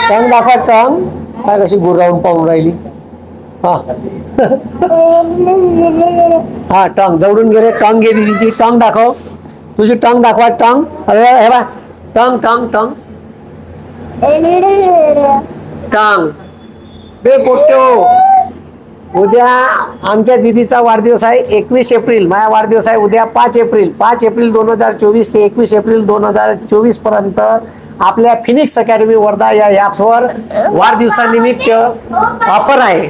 टंग दाखवा टंग. काय कशी गुरावून पाहून राहिली. हा हा टंग जवळून गेले. टंग गेली तिची. टंग दाखव. तुझी टंग दाखवा. टंग हे बा टंग टंग टंग टंग. बे पोट्टो उद्या आमच्या दीदीचा वाढदिवस आहे 21 एप्रिल. माझा वाढदिवस आहे उद्या 5 एप्रिल. 5 एप्रिल 2024 ते 21 एप्रिल 2024 पर्यंत आपल्या फिनिक्स अकॅडमी वर्धा या ॲप्सवर वाढदिवसानिमित्त ऑफर आहे.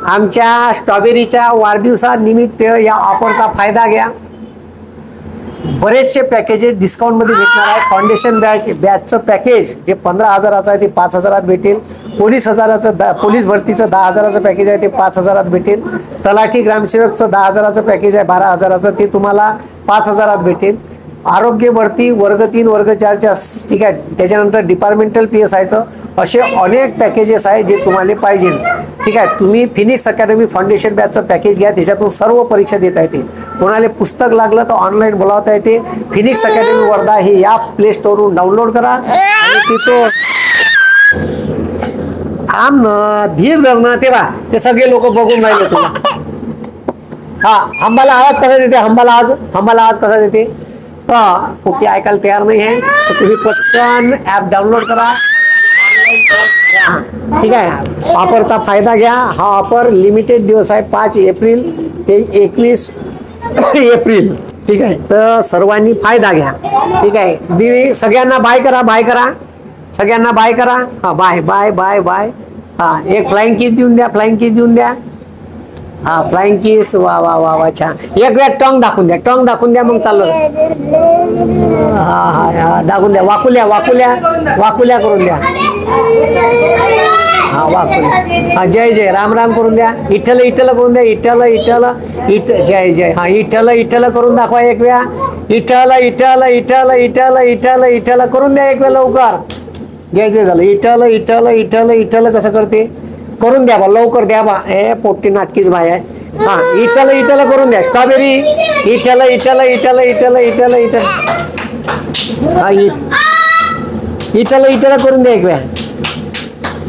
आमच्या स्ट्रॉबेरीच्या वाढदिवसानिमित्त या ऑफरचा फायदा घ्या. बरेचसे पॅकेजेस डिस्काउंटमध्ये भेटणार आहे. फाउंडेशन बॅचचं पॅकेज जे 15,000चं आहे ते 5,000 भेटेल. पोलीस भरतीचं 10,000चं पॅकेज आहे ते 5,000 भेटेल. तलाठी ग्रामसेवकचं 10,000चं पॅकेज आहे 12,000चं ते तुम्हाला 5,000 भेटेल. आरोग्य भरती वर्ग 3 वर्ग 4च्या ठीक आहे. त्याच्यानंतर डिपार्टमेंटल PSIचं असे अनेक पॅकेजेस आहे जे तुम्हाला पाहिजे. ठीक आहे. तुम्ही फिनिक्स अकॅडमी फाउंडेशन बॅचचं पॅकेज घ्या. त्याच्यातून सर्व परीक्षा देता येते. कोणाला पुस्तक लागलं तर ऑनलाईन बोलावता येते. फिनिक्स अकॅडमी वर्धा हे ॲप प्ले स्टोअरवरून डाउनलोड करा आणि तिथं धीर धरणं ते बा ते सगळे लोक बघून राहिले तुला. हा हंबाला आवाज कसा देते. हंबाला आवाज कसा देते. कुठे ऐकायला तयार नाही आहे तर तुम्ही पटकन ॲप डाउनलोड करा. ठीक आहे. ऑफरचा फायदा घ्या. हा ऑफर लिमिटेड दिवस आहे 5 एप्रिल ते 21 एप्रिल. ठीक आहे. तर सर्वांनी फायदा घ्या. ठीक आहे. दीदी सगळ्यांना बाय करा. बाय करा. सगळ्यांना बाय करा. हा बाय बाय बाय बाय. हा एक फ्लाइंग किस देऊन द्या. फ्लाइंग किस देऊन द्या. हा फ्लाइंग किस. वा वा वा वा छान. एक वेळ टंग दाखवून द्या. टंग दाखवून द्या मग चाललं. हा हा हा दाखवून द्या. वाकुल्या वाकुल्या वाकुल्या करून द्या. हा वाकुल्या. हा जय जय राम राम करून द्या. इठ्ठल इठ्ठल करून द्या. इठ्ठल इठ्ठल जय जय. हा इठ्ठल इठ्ठल करून दाखवा एक वेळा. इठ्ठल इठ्ठल इठ्ठल इठ्ठल इठ्ठल इठ्ठल करून द्या एक वेळ लवकर. जय जय झालं. इठ्ठल इठ्ठल इठ्ठल इठ्ठल कसं करते करून द्या बा लवकर द्या बा. हे पोट्टी नाटकीच बाय आहे. हा इठ्ठल इठ्ठल करून द्या. स्ट्रॉबेरी इठ्ठल इठ्ठल इठ्ठल इठ्ठल इठ्ठल इठ्ठल. हा इठ्ठल इठ्ठल करून द्या एक वेळा.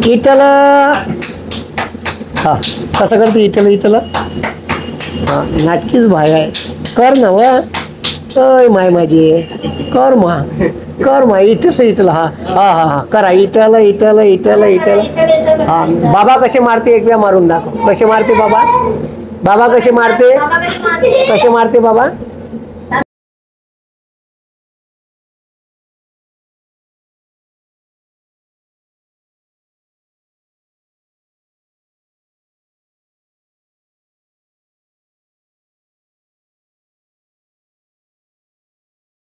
इठ्ठल हा कसं करते इठ्ठल इठ्ठल. हा नाटकीच भाय आहे. कर ना व माय माझी कर मा इठ्ठल इठ्ठल. हा हा हा हा करा. इठ्ठल इठ्ठल इठ्ठल इठ्ठल. हा बाबा कसे मारते एक वेळा मारून दाखव. कसे मारते बाबा. बाबा कसे मारते. कसे मारते बाबा.